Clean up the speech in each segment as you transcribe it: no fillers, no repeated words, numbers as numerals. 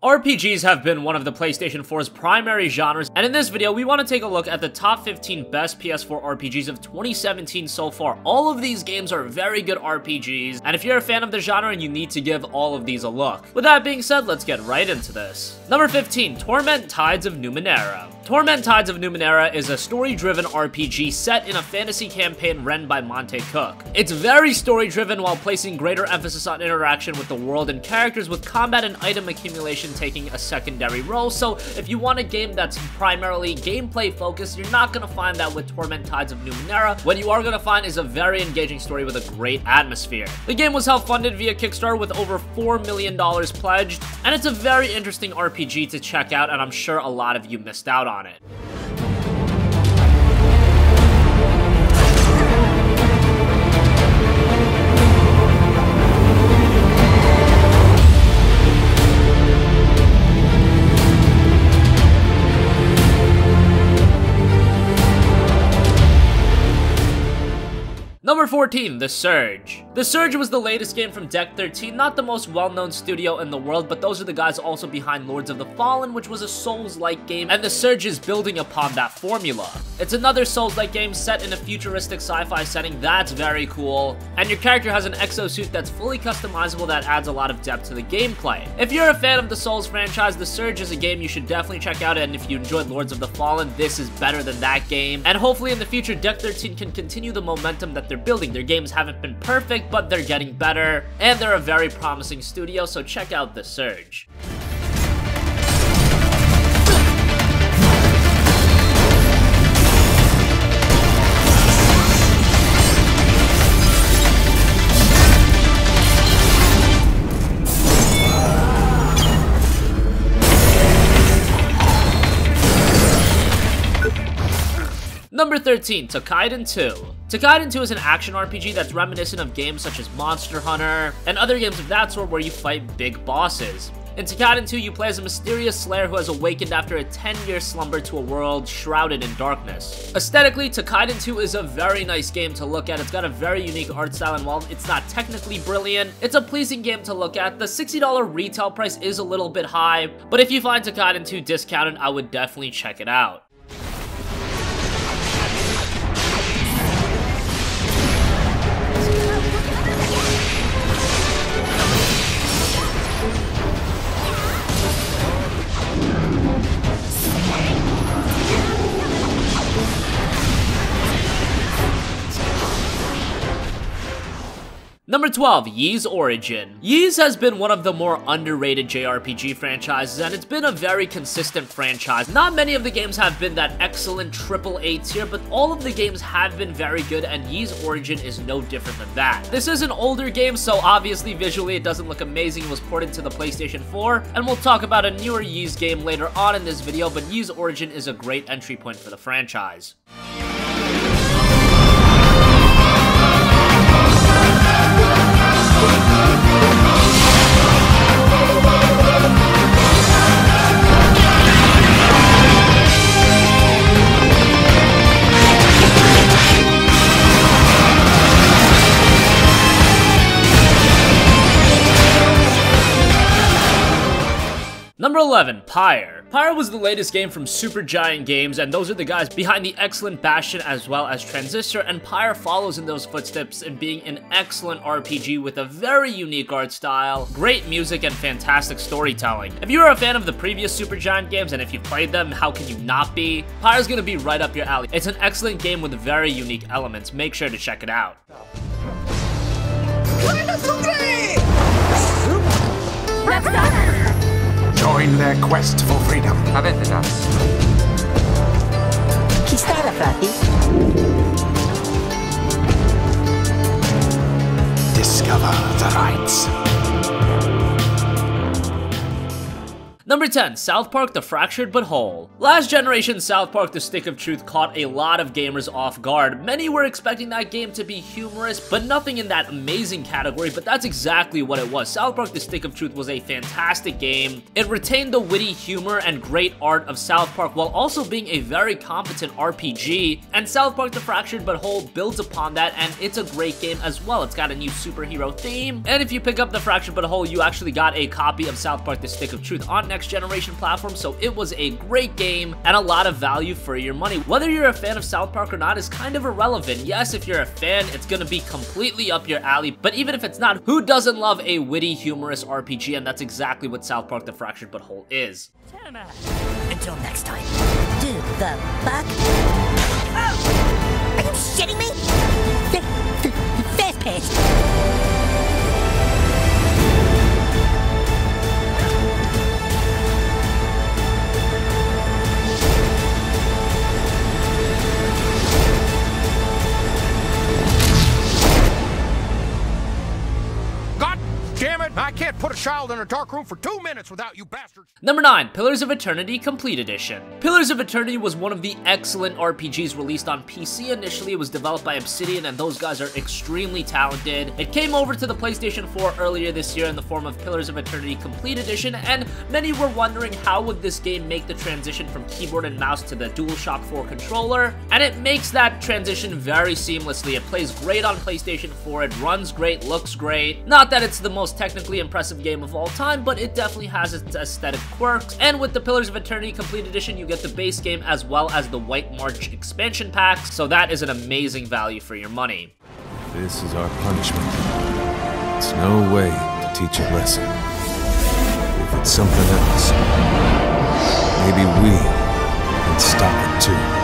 RPGs have been one of the PlayStation 4's primary genres, and in this video, we want to take a look at the top 15 best PS4 RPGs of 2017 so far. All of these games are very good RPGs, and if you're a fan of the genre, you need to give all of these a look. With that being said, let's get right into this. Number 15, Torment Tides of Numenera. Torment Tides of Numenera is a story-driven RPG set in a fantasy campaign run by Monte Cook. It's very story-driven while placing greater emphasis on interaction with the world and characters, with combat and item accumulation taking a secondary role. So if you want a game that's primarily gameplay focused, you're not going to find that with Torment Tides of Numenera. What you are going to find is a very engaging story with a great atmosphere. The game was self-funded via Kickstarter with over $4 million pledged, and it's a very interesting RPG to check out, and I'm sure a lot of you missed out on it. Number 14, The Surge. The Surge was the latest game from Deck 13, not the most well-known studio in the world, but those are the guys also behind Lords of the Fallen, which was a Souls-like game, and The Surge is building upon that formula. It's another Souls-like game set in a futuristic sci-fi setting that's very cool, and your character has an exosuit that's fully customizable that adds a lot of depth to the gameplay. If you're a fan of the Souls franchise, The Surge is a game you should definitely check out, and if you enjoyed Lords of the Fallen, this is better than that game, and hopefully in the future, Deck 13 can continue the momentum that they're building. Their games haven't been perfect, but they're getting better, and they're a very promising studio, so check out The Surge. Number 13, Toukiden 2. Toukiden 2 is an action RPG that's reminiscent of games such as Monster Hunter and other games of that sort where you fight big bosses. In Toukiden 2, you play as a mysterious slayer who has awakened after a 10-year slumber to a world shrouded in darkness. Aesthetically, Toukiden 2 is a very nice game to look at. It's got a very unique art style, and while it's not technically brilliant, it's a pleasing game to look at. The $60 retail price is a little bit high, but if you find Toukiden 2 discounted, I would definitely check it out. Number 12, Ys Origin. Ys has been one of the more underrated JRPG franchises, and it's been a very consistent franchise. Not many of the games have been that excellent AAA tier, but all of the games have been very good, and Ys Origin is no different than that. This is an older game, so obviously visually it doesn't look amazing. It was ported to the PlayStation 4, and we'll talk about a newer Ys game later on in this video, but Ys Origin is a great entry point for the franchise. Number 11, Pyre. Pyre was the latest game from Supergiant Games, and those are the guys behind the excellent Bastion as well as Transistor, and Pyre follows in those footsteps in being an excellent RPG with a very unique art style, great music, and fantastic storytelling. If you are a fan of the previous Supergiant games, and if you played them, how can you not be? Pyre's gonna be right up your alley. It's an excellent game with very unique elements. Make sure to check it out. Join their quest for freedom. Avete das. Chi sta alla frati? Discover the rights. Number 10, South Park The Fractured But Whole. Last generation South Park The Stick of Truth caught a lot of gamers off guard. Many were expecting that game to be humorous, but nothing in that amazing category, but that's exactly what it was. South Park The Stick of Truth was a fantastic game. It retained the witty humor and great art of South Park while also being a very competent RPG, and South Park The Fractured But Whole builds upon that, and it's a great game as well. It's got a new superhero theme, and if you pick up The Fractured But Whole, you actually got a copy of South Park The Stick of Truth on next generation platform, so it was a great game and a lot of value for your money. Whether you're a fan of South Park or not is kind of irrelevant. Yes, if you're a fan, it's gonna be completely up your alley, but even if it's not, who doesn't love a witty, humorous RPG? And that's exactly what South Park The Fractured But Whole is. Until next time. Do the fuck? Oh! Are you shitting me? Fast-paced. Damn it! I can't put a child in a dark room for 2 minutes without you bastards! Number 9, Pillars of Eternity Complete Edition. Pillars of Eternity was one of the excellent RPGs released on PC initially. It was developed by Obsidian, and those guys are extremely talented. It came over to the PlayStation 4 earlier this year in the form of Pillars of Eternity Complete Edition, and many were wondering how would this game make the transition from keyboard and mouse to the DualShock 4 controller, and it makes that transition very seamlessly. It plays great on PlayStation 4, it runs great, looks great. Not that it's the most technically impressive game of all time, but it definitely has its aesthetic quirks, and with the Pillars of Eternity Complete Edition, you get the base game as well as the White March expansion packs, so that is an amazing value for your money. This is our punishment. It's no way to teach a lesson. If it's something else, maybe we can stop it too.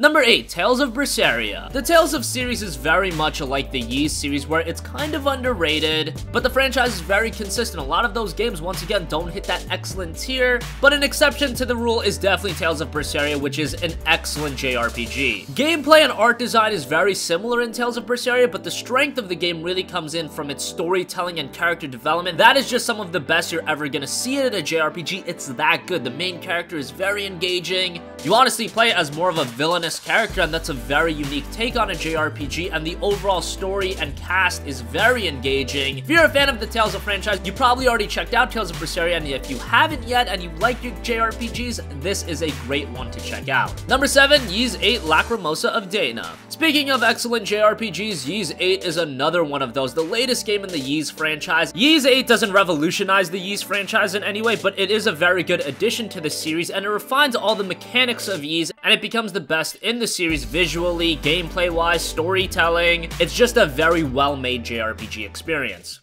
Number 8, Tales of Berseria. The Tales of series is very much like the Ys series, where it's kind of underrated, but the franchise is very consistent. A lot of those games, once again, don't hit that excellent tier, but an exception to the rule is definitely Tales of Berseria, which is an excellent JRPG. Gameplay and art design is very similar in Tales of Berseria, but the strength of the game really comes in from its storytelling and character development. That is just some of the best you're ever gonna see in a JRPG. It's that good. The main character is very engaging. You honestly play as more of a villainous character, and that's a very unique take on a JRPG, and the overall story and cast is very engaging. If you're a fan of the Tales of franchise, you probably already checked out Tales of Berseria, and if you haven't yet and you like your JRPGs, this is a great one to check out. Number 7, Ys VIII Lacrimosa of Dana. Speaking of excellent JRPGs, Ys VIII is another one of those, the latest game in the Ys franchise. Ys VIII doesn't revolutionize the Ys franchise in any way, but it is a very good addition to the series, and it refines all the mechanics of Ys, and it becomes the best in the series visually, gameplay-wise, storytelling. It's just a very well-made JRPG experience.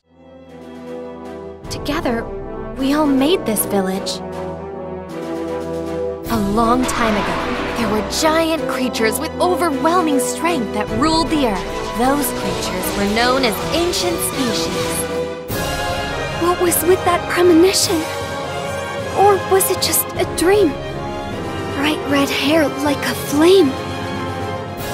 Together, we all made this village. A long time ago, there were giant creatures with overwhelming strength that ruled the earth. Those creatures were known as ancient species. What was with that premonition? Or was it just a dream? Bright red hair like a flame.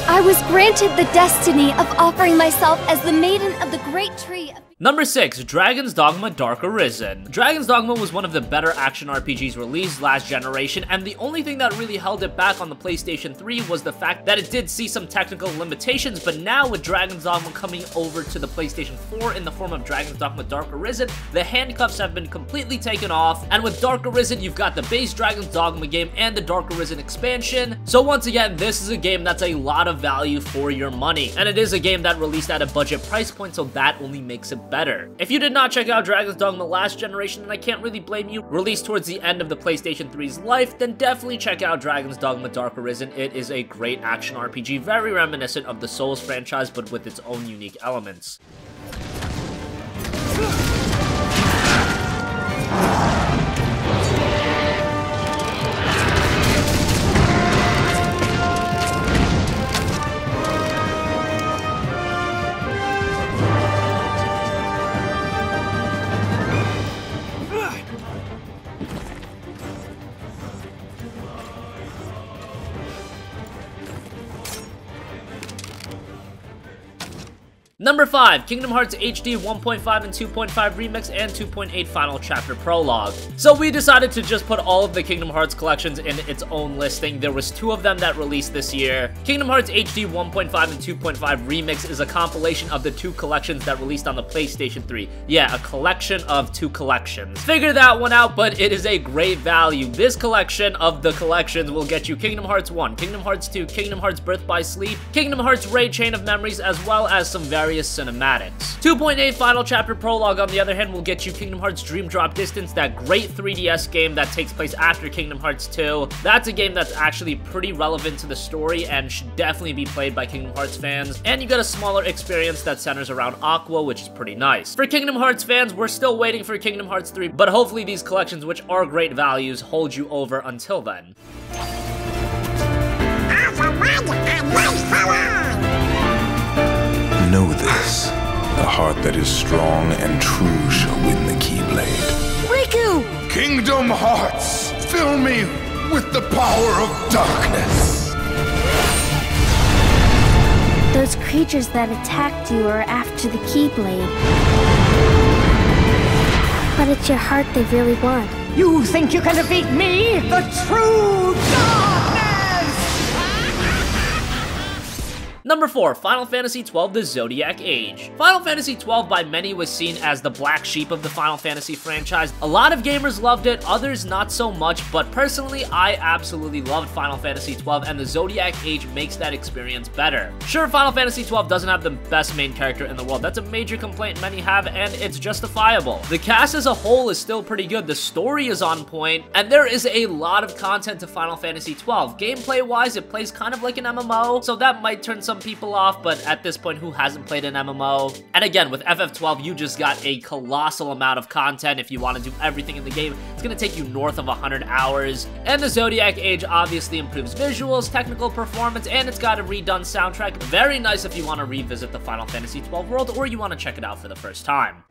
I was granted the destiny of offering myself as the maiden of the great tree of... Number 6, Dragon's Dogma Dark Arisen. Dragon's Dogma was one of the better action RPGs released last generation, and the only thing that really held it back on the PlayStation 3 was the fact that it did see some technical limitations, but now with Dragon's Dogma coming over to the PlayStation 4 in the form of Dragon's Dogma Dark Arisen, the handcuffs have been completely taken off, and with Dark Arisen, you've got the base Dragon's Dogma game and the Dark Arisen expansion. So once again, this is a game that's a lot of value for your money, and it is a game that released at a budget price point, so that only makes it better. If you did not check out Dragon's Dogma last generation, and I can't really blame you, released towards the end of the PlayStation 3's life, then definitely check out Dragon's Dogma Dark Arisen. It is a great action RPG, very reminiscent of the Souls franchise, but with its own unique elements. Number 5, Kingdom Hearts HD 1.5 and 2.5 Remix and 2.8 Final Chapter Prologue. So we decided to just put all of the Kingdom Hearts collections in its own listing. There was 2 of them that released this year. Kingdom Hearts HD 1.5 and 2.5 Remix is a compilation of the 2 collections that released on the PlayStation 3. Yeah, a collection of 2 collections. Figure that one out, but it is a great value. This collection of the collections will get you Kingdom Hearts 1, Kingdom Hearts 2, Kingdom Hearts Birth by Sleep, Kingdom Hearts Raid Chain of Memories, as well as some various cinematics. 2.8 Final Chapter Prologue, on the other hand, will get you Kingdom Hearts Dream Drop Distance, that great 3DS game that takes place after Kingdom Hearts 2. That's a game that's actually pretty relevant to the story and should definitely be played by Kingdom Hearts fans. And you get a smaller experience that centers around Aqua, which is pretty nice. For Kingdom Hearts fans, we're still waiting for Kingdom Hearts 3, but hopefully these collections, which are great values, hold you over until then. Know this. The heart that is strong and true shall win the Keyblade. Riku! Kingdom Hearts, fill me with the power of darkness. Those creatures that attacked you are after the Keyblade. But it's your heart they really want. You think you can defeat me, the true darkness? Number 4, Final Fantasy XII The Zodiac Age. Final Fantasy XII by many was seen as the black sheep of the Final Fantasy franchise. A lot of gamers loved it, others not so much, but personally, I absolutely loved Final Fantasy XII, and the Zodiac Age makes that experience better. Sure, Final Fantasy XII doesn't have the best main character in the world. That's a major complaint many have, and it's justifiable. The cast as a whole is still pretty good, the story is on point, and there is a lot of content to Final Fantasy XII. Gameplay-wise, it plays kind of like an MMO, so that might turn some people off, but at this point, who hasn't played an MMO? And again, with FF12, you just got a colossal amount of content. If you want to do everything in the game, it's going to take you north of 100 hours. And the Zodiac Age obviously improves visuals, technical performance, and it's got a redone soundtrack. Very nice if you want to revisit the Final Fantasy XII world, or you want to check it out for the first time.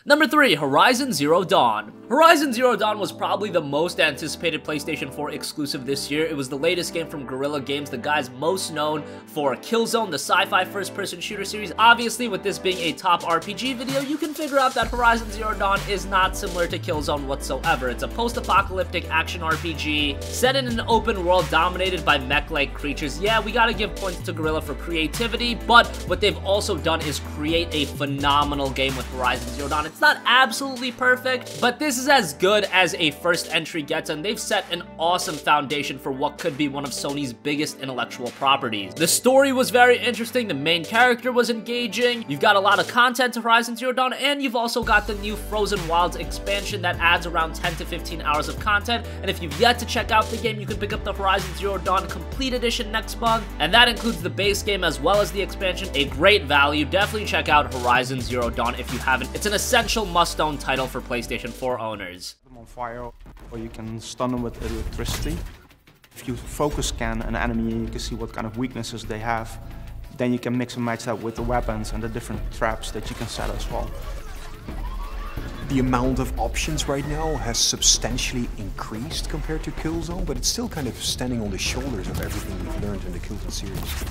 Number 3, Horizon Zero Dawn. Horizon Zero Dawn was probably the most anticipated PlayStation 4 exclusive this year. It was the latest game from Guerrilla Games, the guys most known for Killzone, the sci-fi first-person shooter series. Obviously, with this being a top RPG video, you can figure out that Horizon Zero Dawn is not similar to Killzone whatsoever. It's a post-apocalyptic action RPG set in an open world dominated by mech-like creatures. Yeah, we gotta give points to Guerrilla for creativity, but what they've also done is create a phenomenal game with Horizon Zero Dawn. It's not absolutely perfect, but this is as good as a first entry gets, and they've set an awesome foundation for what could be one of Sony's biggest intellectual properties. The story was very interesting, the main character was engaging, you've got a lot of content to Horizon Zero Dawn, and you've also got the new Frozen Wilds expansion that adds around 10 to 15 hours of content, and if you've yet to check out the game, you can pick up the Horizon Zero Dawn Complete Edition next month, and that includes the base game as well as the expansion. A great value. Definitely check out Horizon Zero Dawn if you haven't. It's an essential must-own title for PlayStation 4 owners. Them on fire, or you can stun them with electricity. If you focus scan an enemy and you can see what kind of weaknesses they have, then you can mix and match that with the weapons and the different traps that you can set as well. The amount of options right now has substantially increased compared to Killzone, but it's still kind of standing on the shoulders of everything we've learned in the Killzone series.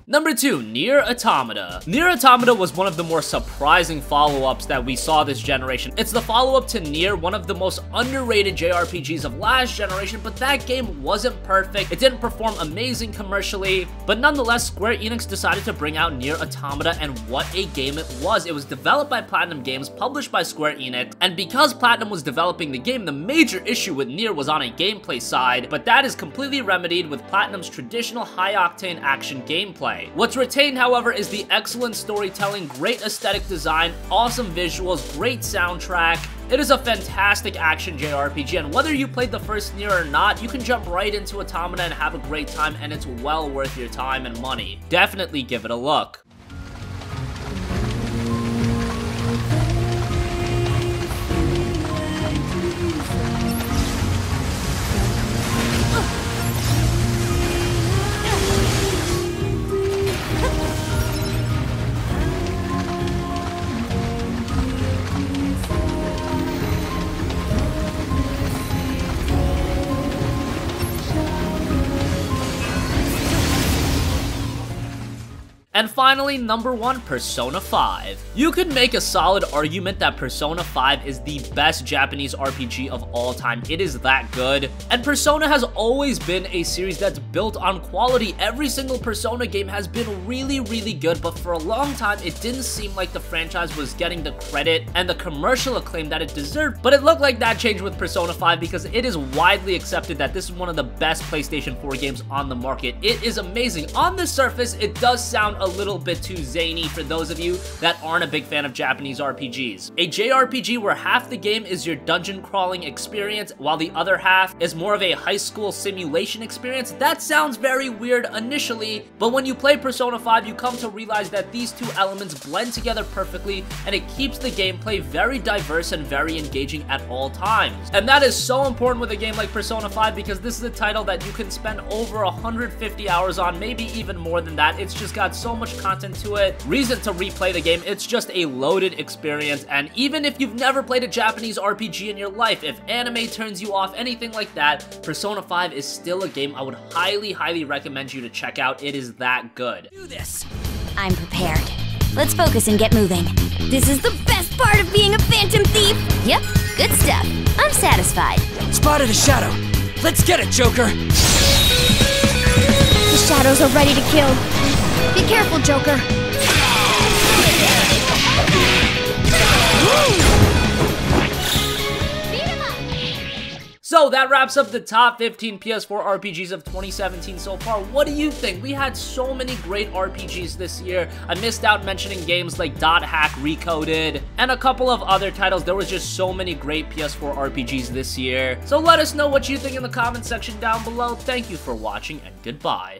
Number 2, NIER Automata. NIER Automata was one of the more surprising follow-ups that we saw this generation. It's the follow-up to NIER, one of the most underrated JRPGs of last generation, but that game wasn't perfect. It didn't perform amazing commercially, but nonetheless, Square Enix decided to bring out NIER Automata, and what a game it was. It was developed by Platinum Games, published by Square Enix, and because Platinum was developing the game, the major issue with NIER was on a gameplay side, but that is completely remedied with Platinum's traditional high-octane action gameplay. What's retained, however, is the excellent storytelling, great aesthetic design, awesome visuals, great soundtrack. It is a fantastic action JRPG, and whether you played the first NIER or not, you can jump right into Automata and have a great time, and it's well worth your time and money. Definitely give it a look. And finally, number 1, Persona 5. You could make a solid argument that Persona 5 is the best Japanese RPG of all time. It is that good. And Persona has always been a series that's built on quality. Every single Persona game has been really, really good, but for a long time, it didn't seem like the franchise was getting the credit and the commercial acclaim that it deserved. But it looked like that changed with Persona 5 because it is widely accepted that this is one of the best PlayStation 4 games on the market. It is amazing. On the surface, it does sound a little bit too zany for those of you that aren't a big fan of Japanese RPGs. A JRPG where half the game is your dungeon crawling experience while the other half is more of a high school simulation experience, that sounds very weird initially, but when you play Persona 5, you come to realize that these two elements blend together perfectly, and it keeps the gameplay very diverse and very engaging at all times. And that is so important with a game like Persona 5 because this is a title that you can spend over 150 hours on, maybe even more than that. It's just got so much content to it, reason to replay the game. It's just a loaded experience, and even if you've never played a Japanese RPG in your life, if anime turns you off, anything like that, Persona 5 is still a game I would highly recommend you to check out. It is that good. Do this. I'm prepared. Let's focus and get moving. This is the best part of being a phantom thief. Yep, good stuff. I'm satisfied. Spotted a shadow. Let's get it, Joker. The shadows are ready to kill. Be careful, Joker. So that wraps up the top 15 PS4 RPGs of 2017 so far. What do you think? We had so many great RPGs this year. I missed out mentioning games like .hack Recoded and a couple of other titles. There was just so many great PS4 RPGs this year. So let us know what you think in the comment section down below. Thank you for watching and goodbye.